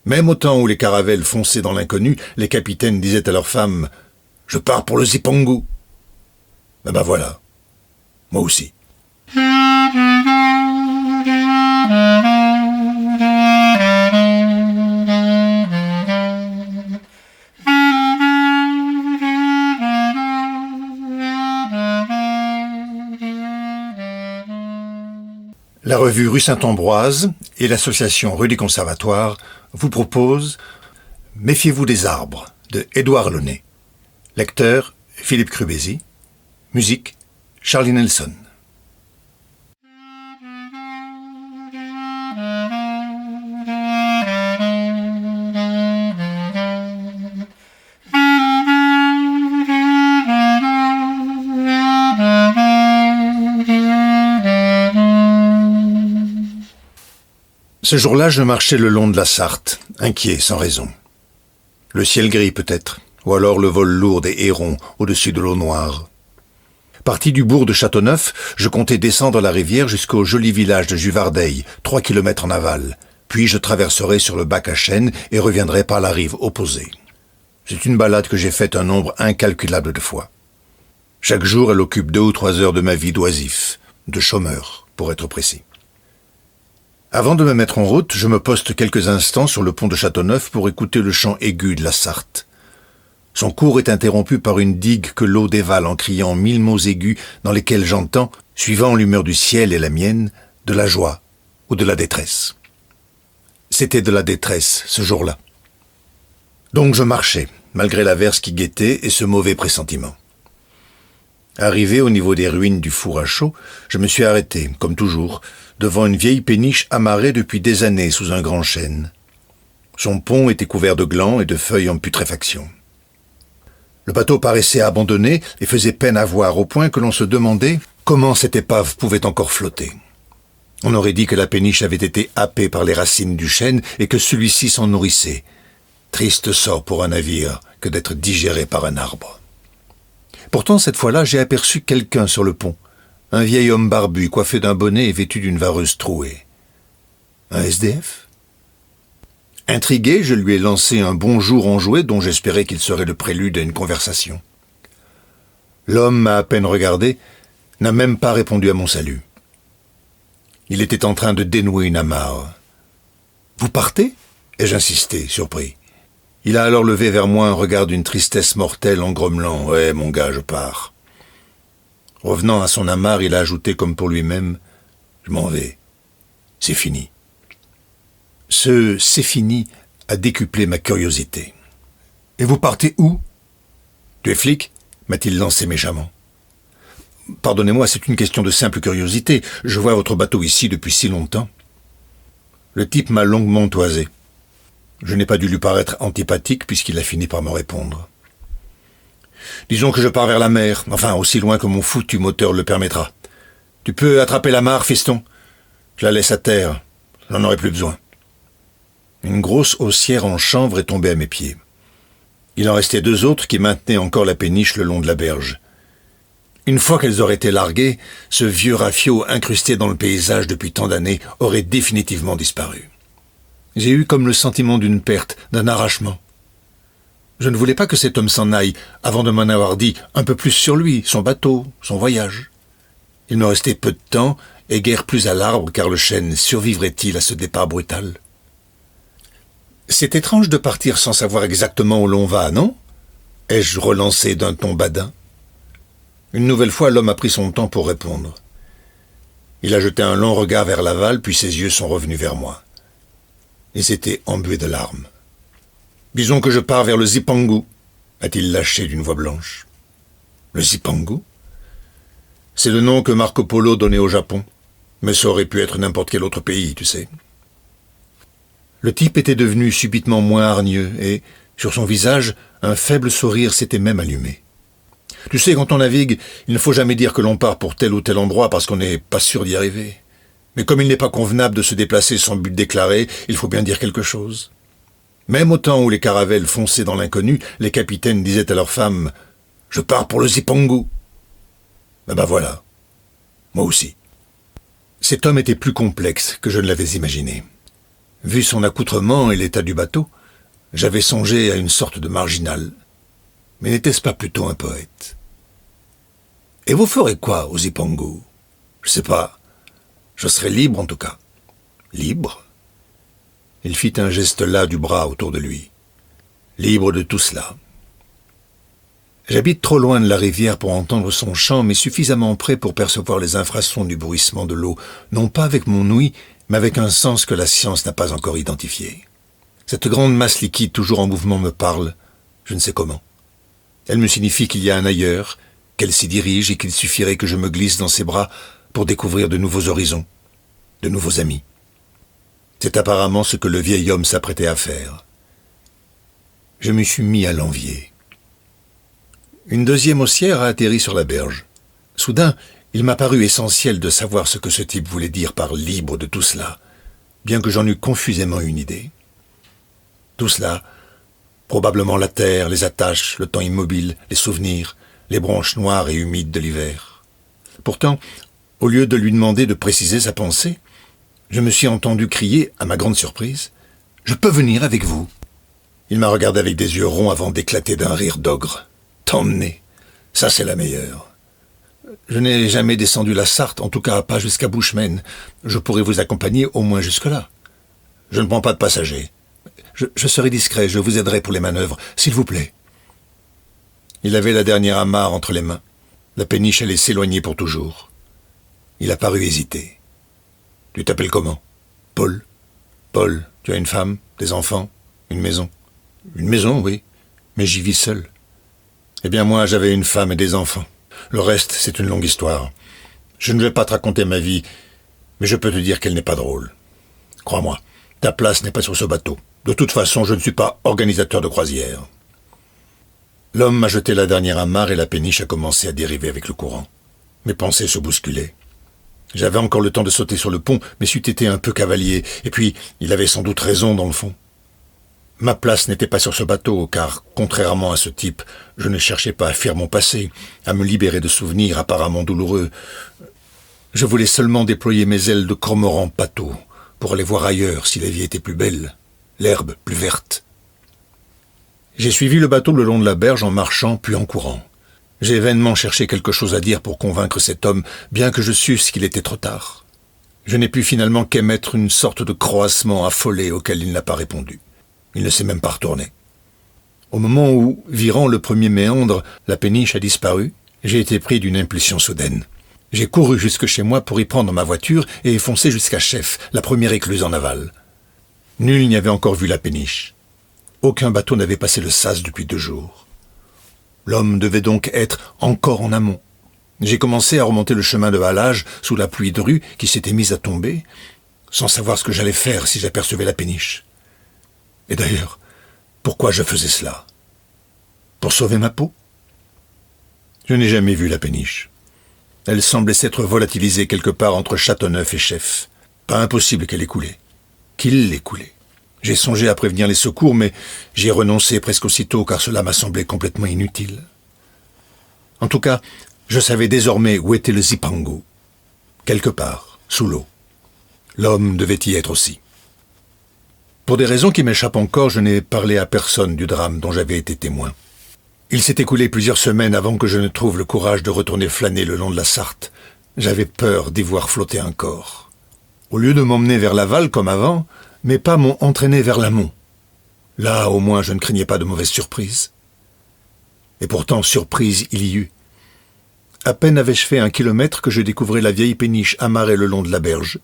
Même au temps où les caravelles fonçaient dans l'inconnu, les capitaines disaient à leurs femmes « Je pars pour le Zipangu ». Ben voilà, moi aussi. La revue Rue Saint-Ambroise et l'association Rue des Conservatoires vous proposent Méfiez-vous des arbres de Édouard Launay. Lecteur Philippe Crubézy. Musique Charlie Nelson. Ce jour-là, je marchais le long de la Sarthe, inquiet, sans raison. Le ciel gris peut-être, ou alors le vol lourd des hérons au-dessus de l'eau noire. Parti du bourg de Châteauneuf, je comptais descendre la rivière jusqu'au joli village de Juvardeil, 3 kilomètres en aval. Puis je traverserai sur le bac à chêne et reviendrai par la rive opposée. C'est une balade que j'ai faite un nombre incalculable de fois. Chaque jour, elle occupe 2 ou 3 heures de ma vie d'oisif, de chômeur, pour être précis. Avant de me mettre en route, je me poste quelques instants sur le pont de Châteauneuf pour écouter le chant aigu de la Sarthe. Son cours est interrompu par une digue que l'eau dévale en criant 1000 mots aigus dans lesquels j'entends, suivant l'humeur du ciel et la mienne, de la joie ou de la détresse. C'était de la détresse, ce jour-là. Donc je marchais, malgré l'averse qui guettait et ce mauvais pressentiment. Arrivé au niveau des ruines du four à chaux, je me suis arrêté, comme toujours, devant une vieille péniche amarrée depuis des années sous un grand chêne. Son pont était couvert de glands et de feuilles en putréfaction. Le bateau paraissait abandonné et faisait peine à voir au point que l'on se demandait comment cette épave pouvait encore flotter. On aurait dit que la péniche avait été happée par les racines du chêne et que celui-ci s'en nourrissait. Triste sort pour un navire que d'être digéré par un arbre. Pourtant, cette fois-là, j'ai aperçu quelqu'un sur le pont. Un vieil homme barbu, coiffé d'un bonnet et vêtu d'une vareuse trouée. Un SDF ? Intrigué, je lui ai lancé un bonjour enjoué dont j'espérais qu'il serait le prélude à une conversation. L'homme m'a à peine regardé, n'a même pas répondu à mon salut. Il était en train de dénouer une amarre. « Vous partez ?» ai-je insisté, surpris. Il a alors levé vers moi un regard d'une tristesse mortelle en grommelant « Ouais, mon gars, je pars. » Revenant à son amarre, il a ajouté comme pour lui-même « Je m'en vais. C'est fini. » Ce « c'est fini » a décuplé ma curiosité. « Et vous partez où ?»« Tu es flic ?» m'a-t-il lancé méchamment. « Pardonnez-moi, c'est une question de simple curiosité. Je vois votre bateau ici depuis si longtemps. » Le type m'a longuement toisé. Je n'ai pas dû lui paraître antipathique puisqu'il a fini par me répondre. « Disons que je pars vers la mer, enfin aussi loin que mon foutu moteur le permettra. Tu peux attraper l'amarre, fiston? Je la laisse à terre, j'en aurai plus besoin. » Une grosse haussière en chanvre est tombée à mes pieds. Il en restait 2 autres qui maintenaient encore la péniche le long de la berge. Une fois qu'elles auraient été larguées, ce vieux rafiot incrusté dans le paysage depuis tant d'années aurait définitivement disparu. J'ai eu comme le sentiment d'une perte, d'un arrachement. Je ne voulais pas que cet homme s'en aille avant de m'en avoir dit un peu plus sur lui, son bateau, son voyage. Il me restait peu de temps et guère plus à l'arbre car le chêne survivrait-il à ce départ brutal? C'est étrange de partir sans savoir exactement où l'on va, non? Ai-je relancé d'un ton badin? Une nouvelle fois, l'homme a pris son temps pour répondre. Il a jeté un long regard vers l'aval, puis ses yeux sont revenus vers moi. Ils étaient embués de larmes. « Disons que je pars vers le Zipangu », a-t-il lâché d'une voix blanche. « Le Zipangu ?» C'est le nom que Marco Polo donnait au Japon, mais ça aurait pu être n'importe quel autre pays, tu sais. Le type était devenu subitement moins hargneux et, sur son visage, un faible sourire s'était même allumé. Tu sais, quand on navigue, il ne faut jamais dire que l'on part pour tel ou tel endroit parce qu'on n'est pas sûr d'y arriver. Mais comme il n'est pas convenable de se déplacer sans but déclaré, il faut bien dire quelque chose. Même au temps où les caravelles fonçaient dans l'inconnu, les capitaines disaient à leurs femmes « Je pars pour le Zipangu ». Ben voilà, moi aussi. Cet homme était plus complexe que je ne l'avais imaginé. Vu son accoutrement et l'état du bateau, j'avais songé à une sorte de marginal. Mais n'était-ce pas plutôt un poète? Et vous ferez quoi aux Zipangu? Je sais pas. Je serai libre en tout cas. Libre? Il fit un geste las du bras autour de lui. Libre de tout cela. J'habite trop loin de la rivière pour entendre son chant, mais suffisamment près pour percevoir les infrasons du bruissement de l'eau, non pas avec mon ouïe, mais avec un sens que la science n'a pas encore identifié. Cette grande masse liquide toujours en mouvement me parle, je ne sais comment. Elle me signifie qu'il y a un ailleurs, qu'elle s'y dirige et qu'il suffirait que je me glisse dans ses bras pour découvrir de nouveaux horizons, de nouveaux amis. C'est apparemment ce que le vieil homme s'apprêtait à faire. Je me suis mis à l'envier. Une deuxième haussière a atterri sur la berge. Soudain, il m'a paru essentiel de savoir ce que ce type voulait dire par libre de tout cela, bien que j'en eus confusément une idée. Tout cela, probablement la terre, les attaches, le temps immobile, les souvenirs, les branches noires et humides de l'hiver. Pourtant, au lieu de lui demander de préciser sa pensée, je me suis entendu crier, à ma grande surprise, « Je peux venir avec vous ?» Il m'a regardé avec des yeux ronds avant d'éclater d'un rire d'ogre. « T'emmener, ça c'est la meilleure. Je n'ai jamais descendu la Sarthe, en tout cas pas jusqu'à Bushman. Je pourrais vous accompagner au moins jusque-là. Je ne prends pas de passagers. Je serai discret, je vous aiderai pour les manœuvres, s'il vous plaît. » Il avait la dernière amarre entre les mains. La péniche allait s'éloigner pour toujours. Il a paru hésiter. « Tu t'appelles comment ? » ?»« Paul. »« Paul, tu as une femme, des enfants, une maison ? » ?»« Une maison, oui, mais j'y vis seul. » »« Eh bien moi, j'avais une femme et des enfants. Le reste, c'est une longue histoire. Je ne vais pas te raconter ma vie, mais je peux te dire qu'elle n'est pas drôle. Crois-moi, ta place n'est pas sur ce bateau. De toute façon, je ne suis pas organisateur de croisière. » L'homme m'a jeté la dernière amarre et la péniche a commencé à dériver avec le courant. Mes pensées se bousculaient. J'avais encore le temps de sauter sur le pont, mais c'eût été un peu cavalier, et puis il avait sans doute raison dans le fond. Ma place n'était pas sur ce bateau, car, contrairement à ce type, je ne cherchais pas à fuir mon passé, à me libérer de souvenirs apparemment douloureux. Je voulais seulement déployer mes ailes de cormoran pâteau, pour aller voir ailleurs si la vie était plus belle, l'herbe plus verte. J'ai suivi le bateau le long de la berge en marchant puis en courant. J'ai vainement cherché quelque chose à dire pour convaincre cet homme, bien que je susse qu'il était trop tard. Je n'ai pu finalement qu'émettre une sorte de croassement affolé auquel il n'a pas répondu. Il ne s'est même pas retourné. Au moment où, virant le premier méandre, la péniche a disparu, j'ai été pris d'une impulsion soudaine. J'ai couru jusque chez moi pour y prendre ma voiture et foncé jusqu'à Chef, la première écluse en aval. Nul n'y avait encore vu la péniche. Aucun bateau n'avait passé le sas depuis 2 jours. L'homme devait donc être encore en amont. J'ai commencé à remonter le chemin de halage sous la pluie drue qui s'était mise à tomber, sans savoir ce que j'allais faire si j'apercevais la péniche. Et d'ailleurs, pourquoi je faisais cela? Pour sauver ma peau? Je n'ai jamais vu la péniche. Elle semblait s'être volatilisée quelque part entre Châteauneuf et Chef. Pas impossible qu'elle ait coulé. Qu'il l'ait coulé. J'ai songé à prévenir les secours, mais j'y ai renoncé presque aussitôt car cela m'a semblé complètement inutile. En tout cas, je savais désormais où était le Zipangu. Quelque part, sous l'eau. L'homme devait y être aussi. Pour des raisons qui m'échappent encore, je n'ai parlé à personne du drame dont j'avais été témoin. Il s'est écoulé plusieurs semaines avant que je ne trouve le courage de retourner flâner le long de la Sarthe. J'avais peur d'y voir flotter un corps. Au lieu de m'emmener vers l'aval comme avant, mes pas m'ont entraîné vers l'amont. Là, au moins, je ne craignais pas de mauvaises surprises. Et pourtant, surprise il y eut. À peine avais-je fait 1 kilomètre que je découvrais la vieille péniche amarrée le long de la berge.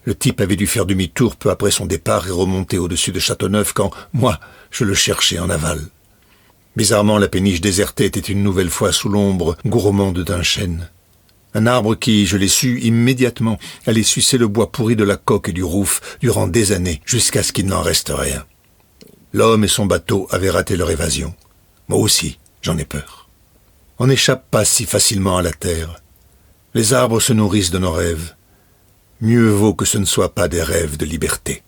Le type avait dû faire demi-tour peu après son départ et remonter au-dessus de Châteauneuf quand, moi, je le cherchais en aval. Bizarrement, la péniche désertée était une nouvelle fois sous l'ombre gourmande d'un chêne. Un arbre qui, je l'ai su immédiatement, allait sucer le bois pourri de la coque et du rouf durant des années, jusqu'à ce qu'il n'en reste rien. L'homme et son bateau avaient raté leur évasion. Moi aussi, j'en ai peur. On n'échappe pas si facilement à la terre. Les arbres se nourrissent de nos rêves. Mieux vaut que ce ne soient pas des rêves de liberté.